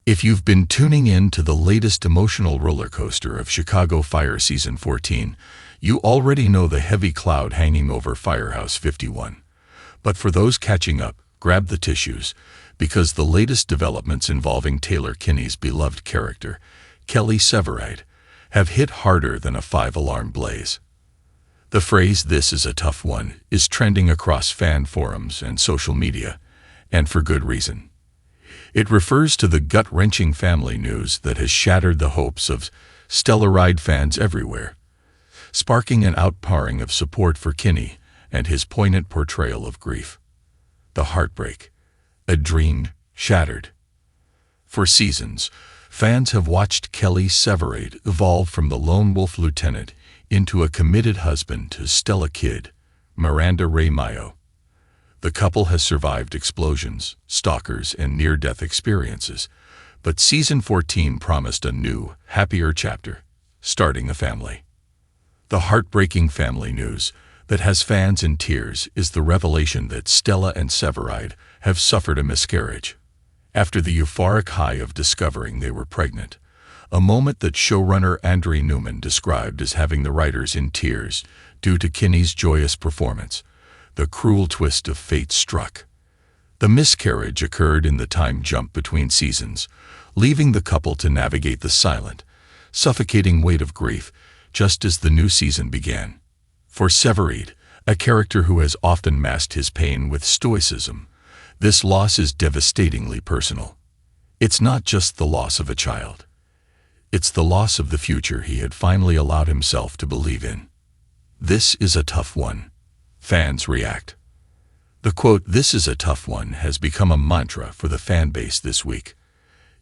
If you've been tuning in to the latest emotional roller coaster of Chicago Fire Season 14, you already know the heavy cloud hanging over Firehouse 51. But for those catching up, grab the tissues, because the latest developments involving Taylor Kinney's beloved character, Kelly Severide, have hit harder than a five-alarm blaze. The phrase "this is a tough one" is trending across fan forums and social media, and for good reason. It refers to the gut-wrenching family news that has shattered the hopes of Stellaride fans everywhere, sparking an outpouring of support for Kinney and his poignant portrayal of grief. The heartbreak, a dream shattered. For seasons, fans have watched Kelly Severide evolve from the lone wolf lieutenant into a committed husband to Stella Kidd, Miranda Ray Mayo. The couple has survived explosions, stalkers, and near-death experiences, but Season 14 promised a new, happier chapter, starting a family. The heartbreaking family news that has fans in tears is the revelation that Stella and Severide have suffered a miscarriage. After the euphoric high of discovering they were pregnant, a moment that showrunner Andre Newman described as having the writers in tears due to Kinney's joyous performance, the cruel twist of fate struck. The miscarriage occurred in the time jump between seasons, leaving the couple to navigate the silent, suffocating weight of grief just as the new season began. For Severide, a character who has often masked his pain with stoicism, this loss is devastatingly personal. It's not just the loss of a child. It's the loss of the future he had finally allowed himself to believe in. This is a tough one. Fans react. The quote, "This is a tough one," has become a mantra for the fan base this week.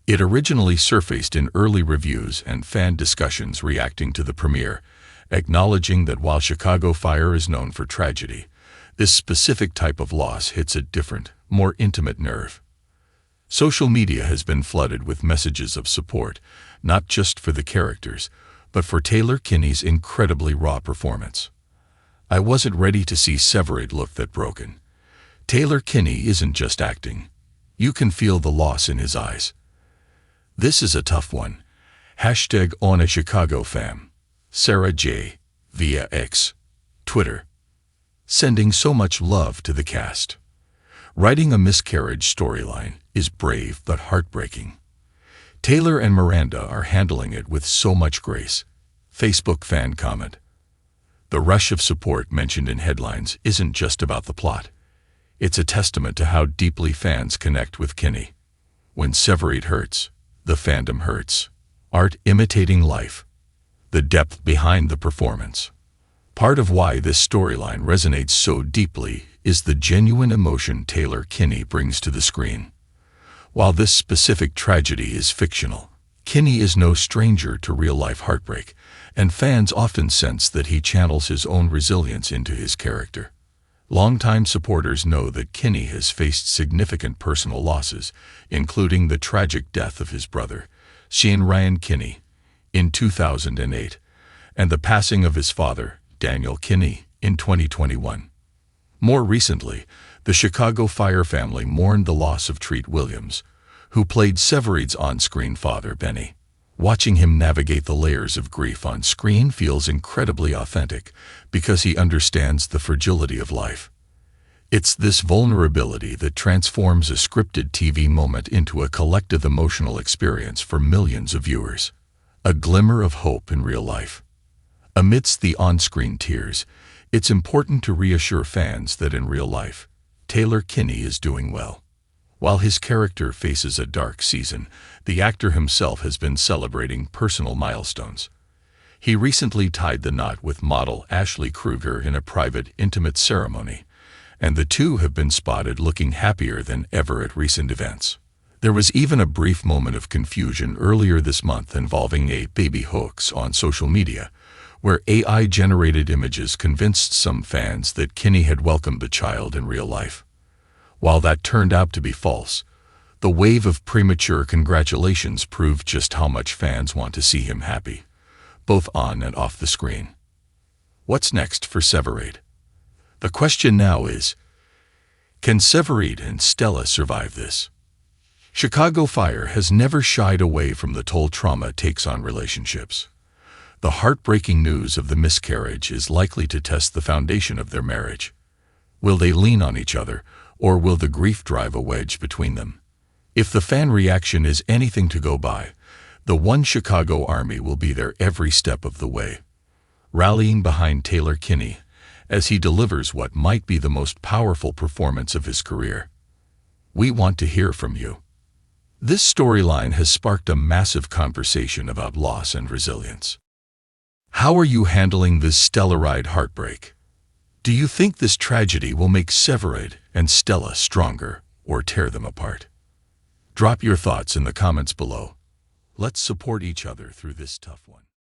It originally surfaced in early reviews and fan discussions reacting to the premiere, acknowledging that while Chicago Fire is known for tragedy, this specific type of loss hits a different, more intimate nerve. Social media has been flooded with messages of support, not just for the characters, but for Taylor Kinney's incredibly raw performance. "I wasn't ready to see Severide look that broken. Taylor Kinney isn't just acting. You can feel the loss in his eyes. This is a tough one." Hashtag on a Chicago fam. Sarah J. via X, Twitter. Sending so much love to the cast. Writing a miscarriage storyline is brave but heartbreaking. Taylor and Miranda are handling it with so much grace. Facebook fan comment. The rush of support mentioned in headlines isn't just about the plot. It's a testament to how deeply fans connect with Kinney. When Severide hurts, the fandom hurts. Art imitating life. The depth behind the performance. Part of why this storyline resonates so deeply is the genuine emotion Taylor Kinney brings to the screen. While this specific tragedy is fictional, Kinney is no stranger to real-life heartbreak, and fans often sense that he channels his own resilience into his character. Longtime supporters know that Kinney has faced significant personal losses, including the tragic death of his brother, Sean Ryan Kinney, in 2008, and the passing of his father, Daniel Kinney, in 2021. More recently, the Chicago Fire family mourned the loss of Treat Williams, who played Severide's on-screen father, Benny. Watching him navigate the layers of grief on screen feels incredibly authentic because he understands the fragility of life. It's this vulnerability that transforms a scripted TV moment into a collective emotional experience for millions of viewers. A glimmer of hope in real life. Amidst the on-screen tears, it's important to reassure fans that in real life, Taylor Kinney is doing well. While his character faces a dark season, the actor himself has been celebrating personal milestones. He recently tied the knot with model Ashley Kruger in a private, intimate ceremony, and the two have been spotted looking happier than ever at recent events. There was even a brief moment of confusion earlier this month involving a baby hoax on social media, where AI-generated images convinced some fans that Kinney had welcomed the child in real life. While that turned out to be false, the wave of premature congratulations proved just how much fans want to see him happy, both on and off the screen. What's next for Severide? The question now is, can Severide and Stella survive this? Chicago Fire has never shied away from the toll trauma takes on relationships. The heartbreaking news of the miscarriage is likely to test the foundation of their marriage. Will they lean on each other, or will the grief drive a wedge between them? If the fan reaction is anything to go by, the One Chicago Army will be there every step of the way, rallying behind Taylor Kinney as he delivers what might be the most powerful performance of his career. We want to hear from you. This storyline has sparked a massive conversation about loss and resilience. How are you handling this Stellaride heartbreak? Do you think this tragedy will make Severide and Stella stronger or tear them apart? Drop your thoughts in the comments below. Let's support each other through this tough one.